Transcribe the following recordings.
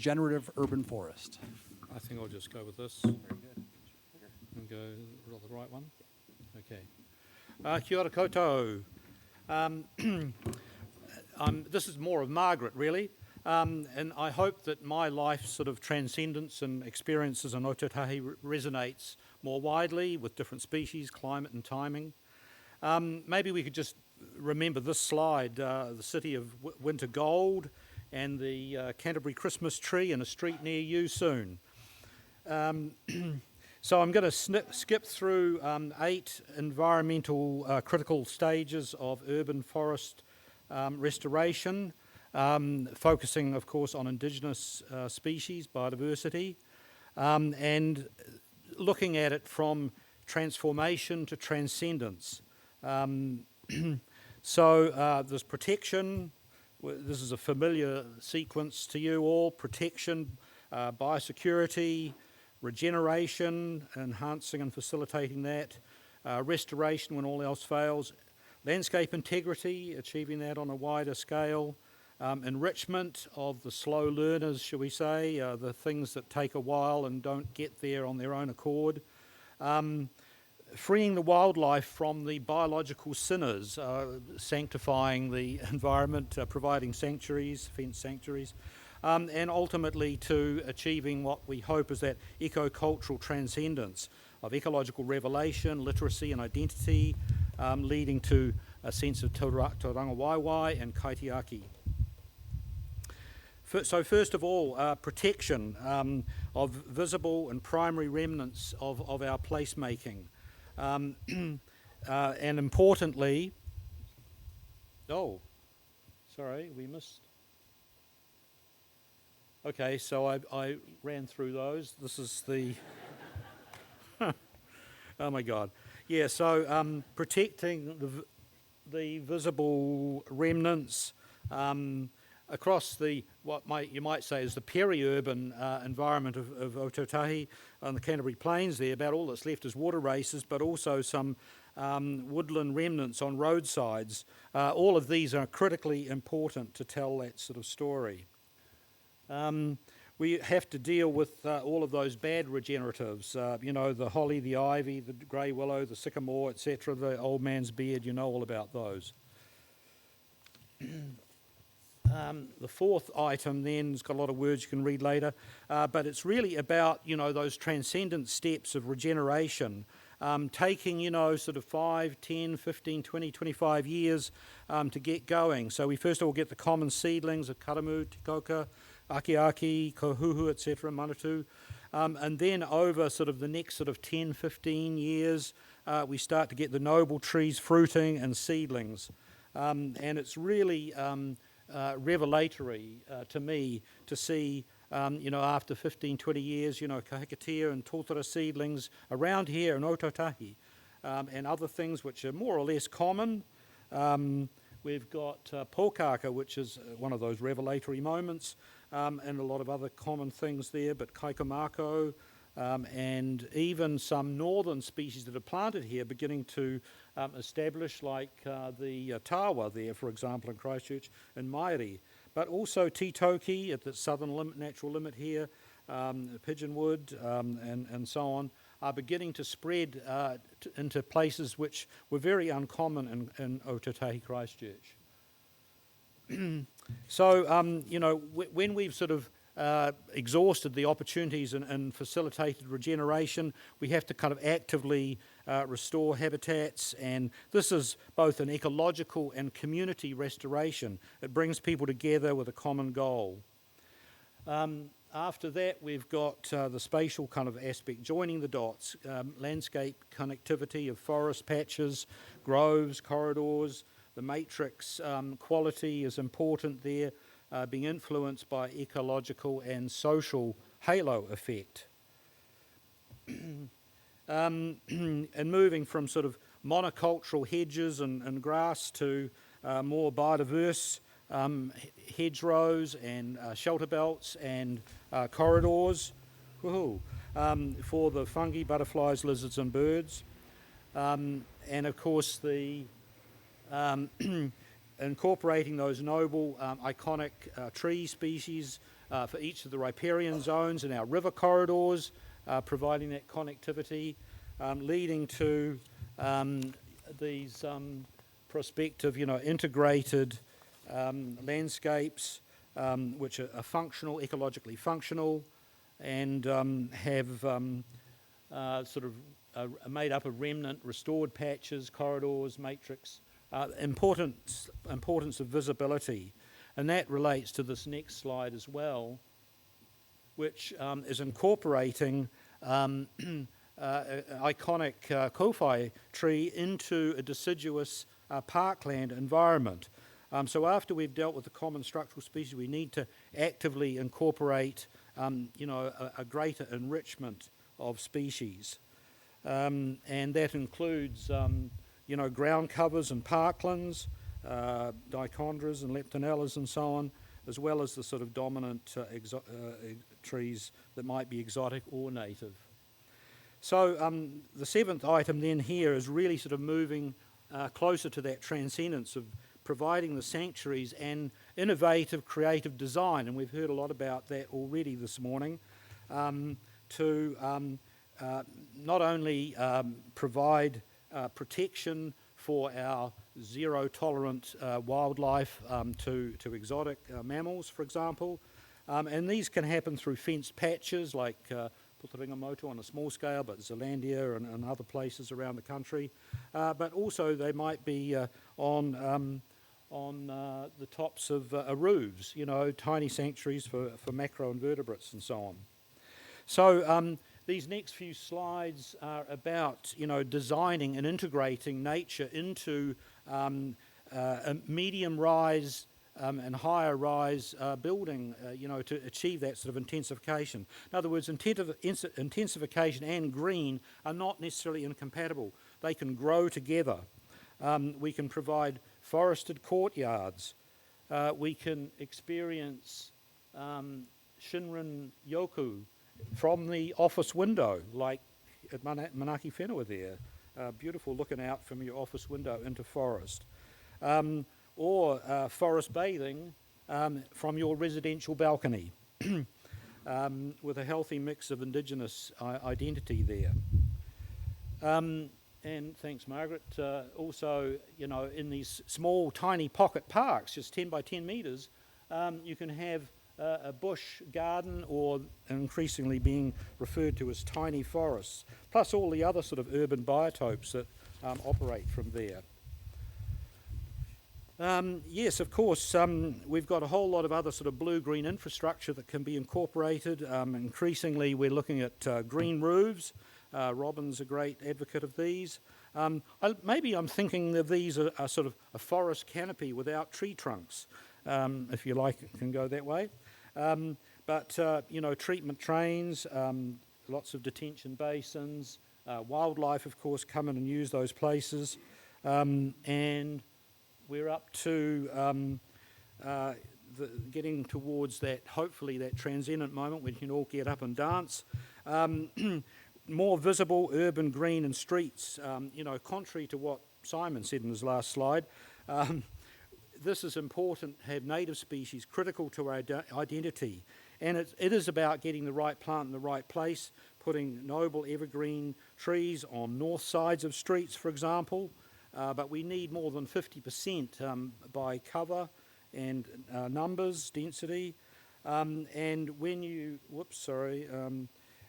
regenerative urban forest. I think I'll just go with this Very good. and go with the right one. Okay. Kia ora koutou. This is more of Margaret, really. And I hope that my life sort of transcendence and experiences in Otautahi resonates more widely with different species, climate and timing. Maybe we could just remember this slide, the city of winter gold and the Canterbury Christmas tree in a street near you soon. So I'm going to skip through 8 environmental critical stages of urban forest restoration, focusing, of course, on indigenous species, biodiversity, and looking at it from transformation to transcendence. So there's protection. This is a familiar sequence to you all. Protection, biosecurity, regeneration, enhancing and facilitating that, restoration when all else fails, landscape integrity, achieving that on a wider scale, enrichment of the slow learners, shall we say, the things that take a while and don't get there on their own accord, freeing the wildlife from the biological sinners, sanctifying the environment, providing sanctuaries, fenced sanctuaries, and ultimately to achieving what we hope is that eco-cultural transcendence of ecological revelation, literacy and identity, leading to a sense of tauranga waiwai and kaitiaki. So first of all, protection of visible and primary remnants of our placemaking. And importantly, we missed. Okay, so I ran through those. This is the, oh my God. Yeah, so protecting the visible remnants across you might say is the peri-urban environment of Otautahi on the Canterbury Plains there. About all that's left is water races, but also some woodland remnants on roadsides. All of these are critically important to tell that sort of story. We have to deal with all of those bad regeneratives, the holly, the ivy, the grey willow, the sycamore, etc., the old man's beard, you know all about those. The fourth item then has got a lot of words you can read later, but it's really about, those transcendent steps of regeneration, taking, sort of 5, 10, 15, 20, 25 years to get going. So we first of all get the common seedlings of karamu, tikoka, akiaki, kohuhu, etc., manatu, and then over sort of the next sort of 10, 15 years, we start to get the noble trees fruiting and seedlings. And it's really revelatory to me to see, after 15, 20 years, kahikatea and tōtara seedlings around here in Otautahi, and other things which are more or less common. We've got pōkaka, which is one of those revelatory moments, and a lot of other common things there, but kaikomako, and even some northern species that are planted here beginning to establish, like the tawa there, for example, in Christchurch, and Mairi. But also titoki at the southern natural limit here, pigeonwood, and so on, are beginning to spread into places which were very uncommon in Otautahi, Christchurch. So, when we've sort of exhausted the opportunities and facilitated regeneration, we have to kind of actively restore habitats, and this is both an ecological and community restoration. It brings people together with a common goal. After that, we've got the spatial kind of aspect, joining the dots, landscape connectivity of forest patches, groves, corridors. The matrix quality is important there, being influenced by ecological and social halo effect. And moving from sort of monocultural hedges and grass to more biodiverse hedgerows and shelter belts and corridors for the fungi, butterflies, lizards and birds. And of course the incorporating those noble, iconic tree species for each of the riparian zones in our river corridors, providing that connectivity, leading to these prospective, integrated landscapes which are functional, ecologically functional, and have sort of made up of remnant restored patches, corridors, matrix, importance of visibility. And that relates to this next slide as well, which is incorporating iconic kowhai tree into a deciduous parkland environment. So after we've dealt with the common structural species, we need to actively incorporate, a greater enrichment of species. And that includes, ground covers and parklands, dichondras and leptonellas and so on, as well as the sort of dominant trees that might be exotic or native. So the seventh item then here is really sort of moving closer to that transcendence of providing the sanctuaries and innovative, creative design, and we've heard a lot about that already this morning, to not only provide protection for our zero-tolerant wildlife to exotic mammals, for example, and these can happen through fenced patches like Puturingamotu on a small scale, but Zealandia and other places around the country, but also they might be on the tops of roofs, tiny sanctuaries for macroinvertebrates and so on. So these next few slides are about, designing and integrating nature into a medium-rise and higher-rise building, to achieve that sort of intensification. In other words, intensification and green are not necessarily incompatible. They can grow together. We can provide forested courtyards. We can experience Shinrin Yoku from the office window, like at Manaaki Whenua there. Beautiful looking out from your office window into forest. Or forest bathing from your residential balcony with a healthy mix of Indigenous identity there. And thanks, Margaret. Also, in these small, tiny pocket parks, just 10 by 10 metres, you can have a bush garden, or increasingly being referred to as tiny forests, plus all the other sort of urban biotopes that operate from there. Yes, of course, we've got a whole lot of other sort of blue-green infrastructure that can be incorporated. Increasingly, we're looking at green roofs. Robin's a great advocate of these. Maybe I'm thinking of these as sort of a forest canopy without tree trunks, if you like, it can go that way. But treatment trains, lots of detention basins, wildlife, of course, come in and use those places. And we're up to getting towards that, hopefully, that transcendent moment when you can all get up and dance. More visible urban green and streets, contrary to what Simon said in his last slide. This is important, have native species critical to our identity. And it is about getting the right plant in the right place, putting noble evergreen trees on north sides of streets, for example. But we need more than 50% by cover and numbers, density. And when you,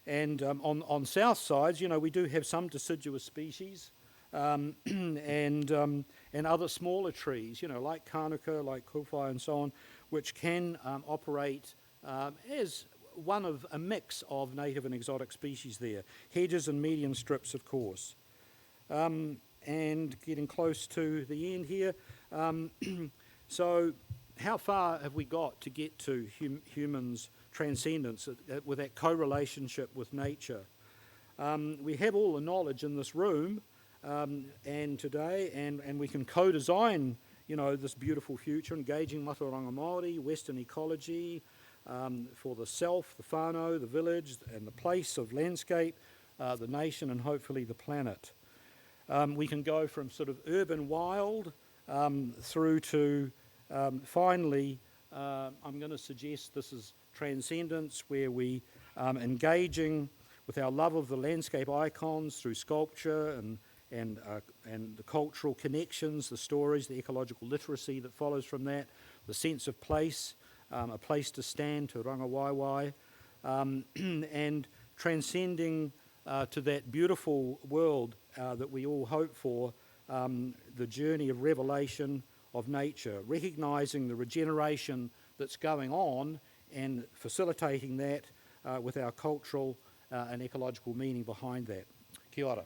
on south sides, we do have some deciduous species and other smaller trees, like Kānuka, like kowhai and so on, which can operate as one of a mix of native and exotic species there. Hedges and median strips, of course. And getting close to the end here. So how far have we got to get to humans' transcendence with that co-relationship with nature? We have all the knowledge in this room and today, and we can co-design, this beautiful future, engaging Mātauranga Māori, Western ecology, for the self, the whānau, the village, and the place of landscape, the nation, and hopefully the planet. We can go from sort of urban wild through to finally, I'm going to suggest this is transcendence, where we engaging with our love of the landscape icons through sculpture and the cultural connections, the stories, the ecological literacy that follows from that, the sense of place, a place to stand, to rangawaiwai, and transcending to that beautiful world that we all hope for, the journey of revelation of nature, recognising the regeneration that's going on and facilitating that with our cultural and ecological meaning behind that. Kia ora.